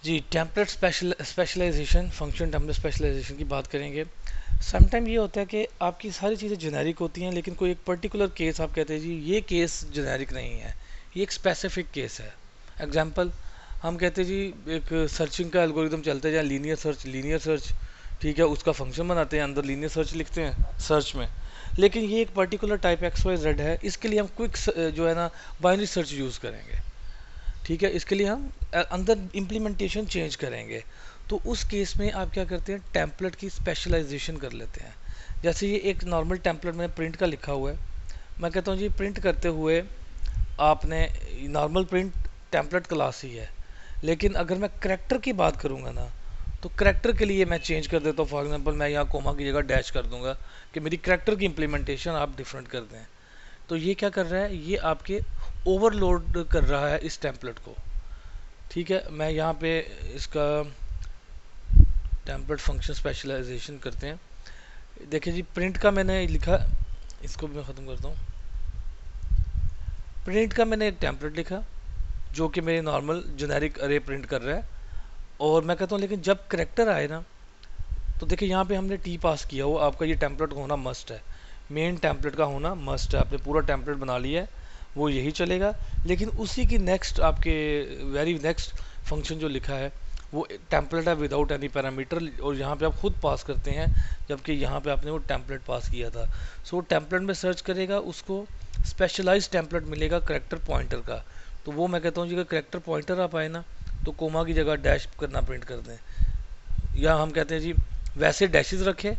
जी, template specialisation, function template specialisation की बात करेंगे। समटाइम ये होता है कि आपकी सारी चीज़ें जेनेरिक होती हैं, लेकिन कोई एक पर्टिकुलर केस आप कहते हैं जी ये केस जेनेरिक नहीं है, ये एक स्पेसिफिक केस है। एग्जांपल, हम कहते हैं जी एक सर्चिंग का एल्गोरिदम चलता है जहाँ लीनियर सर्च, ठीक है, उसका फंक्शन बनाते हैं, अंदर लीनियर सर्च लिखते हैं सर्च में। लेकिन ये एक particular type x y z है, इसके लिए हम क्विक जो है ना बाइनरी सर्च यूज़ करेंगे। ठीक है, इसके लिए हम अंदर इम्प्लीमेंटेशन चेंज करेंगे। तो उस केस में आप क्या करते हैं, टेम्पलेट की स्पेशलाइजेशन कर लेते हैं। जैसे ये एक नॉर्मल टेम्पलेट मैंने प्रिंट का लिखा हुआ है, मैं कहता हूँ जी प्रिंट करते हुए आपने नॉर्मल प्रिंट टेम्पलेट क्लास ही है, लेकिन अगर मैं करेक्टर की बात करूँगा ना, तो करेक्टर के लिए मैं चेंज कर देता हूँ। फॉर एग्जांपल मैं यहाँ कोमा की जगह डैश कर दूंगा कि मेरी करेक्टर की इम्प्लीमेंटेशन आप डिफरेंट कर दें। तो ये क्या कर रहा है, ये आपके ओवरलोड कर रहा है इस टेम्पलेट को। ठीक है, मैं यहाँ पे इसका टेम्पलेट फंक्शन स्पेशलाइजेशन करते हैं। देखिए जी, प्रिंट का मैंने लिखा, इसको भी मैं ख़त्म करता हूँ। प्रिंट का मैंने एक टेम्पलेट लिखा जो कि मेरे नॉर्मल जेनेरिक अरे प्रिंट कर रहा है। और मैं कहता हूँ लेकिन जब करेक्टर आए ना, तो देखिए यहाँ पे हमने टी पास किया हो, आपका ये टेम्पलेट होना मस्ट है, मेन टेम्पलेट का होना मस्ट है। आपने पूरा टेम्पलेट बना लिया है, वो यही चलेगा। लेकिन उसी की नेक्स्ट आपके वेरी नेक्स्ट फंक्शन जो लिखा है वो टेम्पलेट है विदाउट एनी पैरामीटर, और यहाँ पे आप खुद पास करते हैं, जबकि यहाँ पे आपने वो टेम्पलेट पास किया था। सो टेम्पलेट में सर्च करेगा, उसको स्पेशलाइज टेम्पलेट मिलेगा करेक्टर पॉइंटर का। तो वो मैं कहता हूँ जी अगर करेक्टर पॉइंटर आप आए ना, तो कोमा की जगह डैश करना प्रिंट कर दें, या हम कहते हैं जी वैसे डैशेस रखें,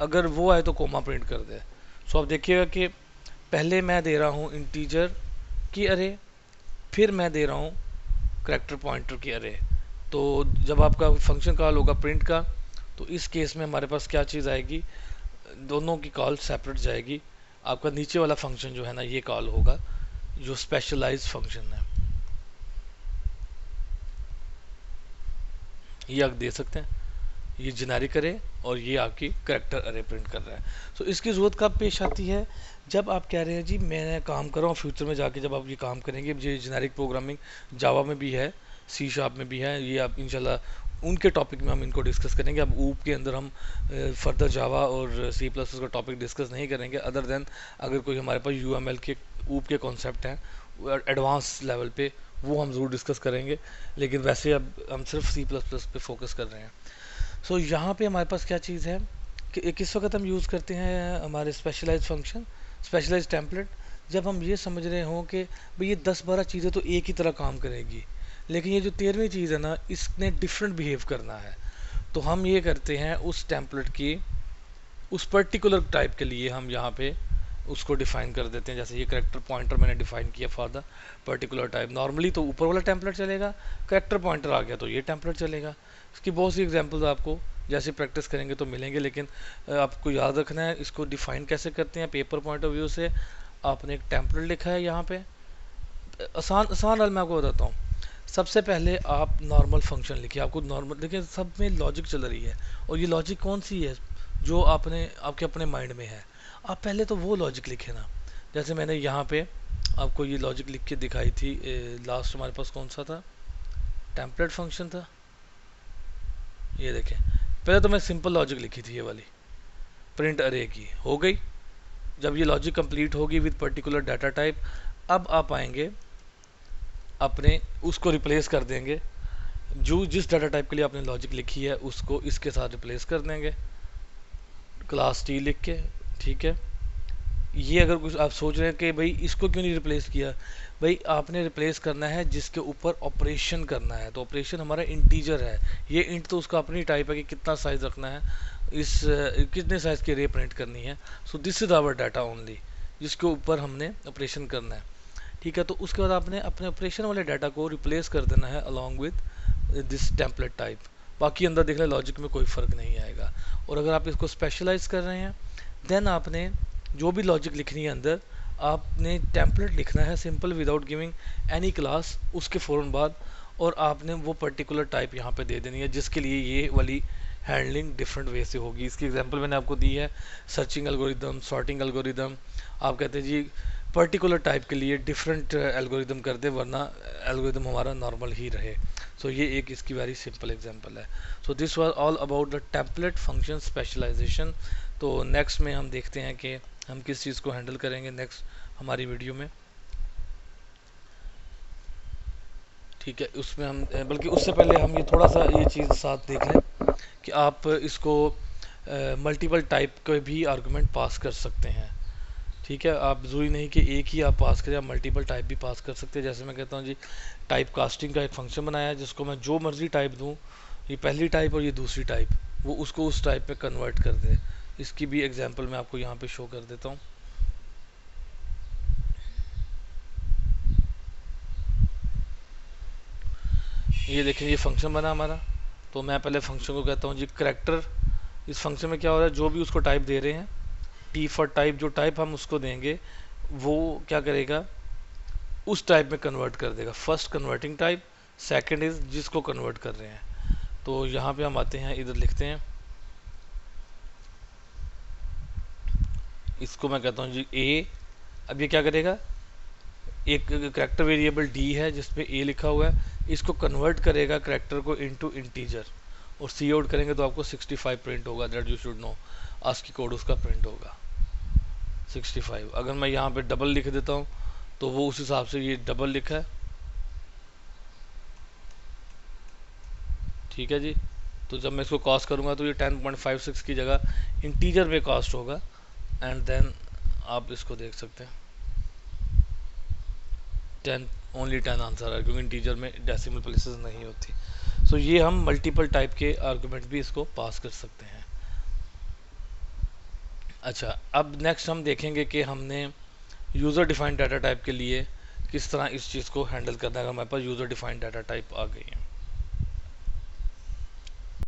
अगर वो आए तो कोमा प्रिंट कर दे। सो आप देखिएगा कि पहले मैं दे रहा हूँ इंटीजर की अरे, फिर मैं दे रहा हूँ करेक्टर पॉइंटर की अरे। तो जब आपका फंक्शन कॉल होगा प्रिंट का, तो इस केस में हमारे पास क्या चीज़ आएगी, दोनों की कॉल सेपरेट जाएगी। आपका नीचे वाला फंक्शन जो है ना ये कॉल होगा, जो स्पेशलाइज फंक्शन है, ये आप दे सकते हैं। ये जेनेरिक अरे और ये आपकी करेक्टर अरे प्रिंट कर रहा है। सो इसकी ज़रूरत कब पेश आती है, जब आप कह रहे हैं जी मैं काम कर रहा हूँ फ्यूचर में जाके, जब आप ये काम करेंगे, ये जेनेरिक प्रोग्रामिंग जावा में भी है, सी शार्प में भी है, ये आप इंशाल्लाह उनके टॉपिक में हम इनको डिस्कस करेंगे। अब ऊप के अंदर हम फर्दर जावा और सी प्लस का टॉपिक डिस्कस नहीं करेंगे, अदर देन अगर कोई हमारे पास यू एम एल के ऊप के कॉन्सेप्ट हैं एडवांस लेवल पे, वो हम ज़रूर डिस्कस करेंगे। लेकिन वैसे अब हम सिर्फ सी प्लस प्लस पे फोकस कर रहे हैं। सो यहाँ पे हमारे पास क्या चीज़ है कि किस वक्त हम यूज़ करते हैं हमारे स्पेशलाइज फंक्शन, स्पेशलाइज टेम्पलेट, जब हम ये समझ रहे हों कि भाई ये 10-12 चीज़ें तो एक ही तरह काम करेगी, लेकिन ये जो 13वीं चीज़ है ना इसने डिफरेंट बिहेव करना है। तो हम ये करते हैं उस टेम्पलेट की उस पर्टिकुलर टाइप के लिए हम यहाँ पे उसको डिफाइन कर देते हैं। जैसे ये करेक्टर पॉइंटर मैंने डिफाइन किया for the particular type, normally तो ऊपर वाला टेम्पलेट चलेगा, करेक्टर पॉइंटर आ गया तो ये टेम्पलेट चलेगा। इसकी बहुत सी एग्जांपल्स आपको जैसे प्रैक्टिस करेंगे तो मिलेंगे, लेकिन आपको याद रखना है इसको डिफाइन कैसे करते हैं पेपर पॉइंट ऑफ व्यू से। आपने एक टेम्पलेट लिखा है यहाँ पे, आसान आसान हाल मैं आपको बताता हूँ। सबसे पहले आप नॉर्मल फंक्शन लिखिए, आपको नॉर्मल देखिए सब में लॉजिक चल रही है, और ये लॉजिक कौन सी है जो आपने आपके अपने माइंड में है, आप पहले तो वो लॉजिक लिखे ना। जैसे मैंने यहाँ पे आपको ये लॉजिक लिख के दिखाई थी, लास्ट हमारे पास कौन सा था, टेम्पलेट फंक्शन था। ये देखें, पहले तो मैं सिंपल लॉजिक लिखी थी ये वाली, प्रिंट अरे की हो गई। जब ये लॉजिक कंप्लीट होगी विद पर्टिकुलर डाटा टाइप, अब आप आएंगे अपने उसको रिप्लेस कर देंगे, जो जिस डाटा टाइप के लिए आपने लॉजिक लिखी है उसको इसके साथ रिप्लेस कर देंगे क्लास टी लिख के। ठीक है, ये अगर कुछ आप सोच रहे हैं कि भाई इसको क्यों नहीं रिप्लेस किया, भाई आपने रिप्लेस करना है जिसके ऊपर ऑपरेशन करना है, तो ऑपरेशन हमारा इंटीजर है, ये इंट तो उसका अपनी टाइप है कि कितना साइज रखना है, इस कितने साइज की रे प्रिंट करनी है। So this is our data only, जिसके ऊपर हमने ऑपरेशन करना है। ठीक है, तो उसके बाद आपने अपने ऑपरेशन वाले डाटा को रिप्लेस कर देना है along with this template type. बाकी अंदर देख लें लॉजिक में कोई फ़र्क नहीं आएगा। और अगर आप इसको स्पेशलाइज कर रहे हैं, देन आपने जो भी लॉजिक लिखनी है अंदर, आपने टेम्पलेट लिखना है simple without giving any class उसके फ़ौरन बाद, और आपने वो पर्टिकुलर टाइप यहाँ पे दे देनी है जिसके लिए ये वाली हैंडलिंग डिफरेंट वे से होगी। इसकी एग्जांपल मैंने आपको दी है, सर्चिंग एल्गोरिदम, सॉर्टिंग एल्गोरिदम। आप कहते हैं जी पर्टिकुलर टाइप के लिए डिफरेंट एल्गोरिदम कर दे, वरना एल्गोरिदम हमारा नॉर्मल ही रहे। सो ये एक इसकी वेरी सिंपल एग्जांपल है। So this was all about the template function specialization. तो नेक्स्ट में हम देखते हैं कि हम किस चीज़ को हैंडल करेंगे नेक्स्ट हमारी वीडियो में। ठीक है, उसमें हम बल्कि उससे पहले हम ये थोड़ा सा ये चीज़ साथ देख लें कि आप इसको मल्टीपल टाइप के भी आर्गूमेंट पास कर सकते हैं। ठीक है, आप ज़रूरी नहीं कि एक ही आप पास करें, आप मल्टीपल टाइप भी पास कर सकते हैं। जैसे मैं कहता हूँ जी, टाइप कास्टिंग का एक फंक्शन बनाया है जिसको मैं जो मर्जी टाइप दूँ, ये पहली टाइप और ये दूसरी टाइप, वो उसको उस टाइप पे कन्वर्ट कर दे। इसकी भी एग्जांपल मैं आपको यहाँ पे शो कर देता हूँ। ये देखें, ये फंक्शन बना हमारा। तो मैं पहले फंक्शन को कहता हूँ जी करेक्टर। इस फंक्शन में क्या हो रहा है, जो भी उसको टाइप दे रहे हैं, टी फॉर टाइप, जो टाइप हम उसको देंगे वो क्या करेगा, उस टाइप में कन्वर्ट कर देगा। First converting type, second is जिसको कन्वर्ट कर रहे हैं। तो यहाँ पे हम आते हैं, इधर लिखते हैं, इसको मैं कहता हूँ जी ए। अब ये क्या करेगा, एक करेक्टर वेरिएबल डी है जिसपे ए लिखा हुआ है, इसको कन्वर्ट करेगा करेक्टर को इनटू इंटीजर, और सी आउट करेंगे तो आपको 65 प्रिंट होगा। That you should know, ASCII code उसका प्रिंट होगा 65। अगर मैं यहाँ पे डबल लिख देता हूँ तो वो उस हिसाब से, ये डबल लिखा है, ठीक है जी। तो जब मैं इसको कॉस्ट करूँगा तो ये 10.56 की जगह इंटीजर में कॉस्ट होगा। एंड देन आप इसको देख सकते हैं, 10, ओनली 10 आंसर है, क्योंकि इंटीजर में डेसिमल प्लेसेस नहीं होती। सो ये हम मल्टीपल टाइप के आर्गुमेंट भी इसको पास कर सकते हैं। अच्छा, अब नेक्स्ट हम देखेंगे कि हमने यूज़र डिफाइंड डाटा टाइप के लिए किस तरह इस चीज़ को हैंडल करना है अगर हमारे पास यूज़र डिफाइंड डाटा टाइप आ गई है।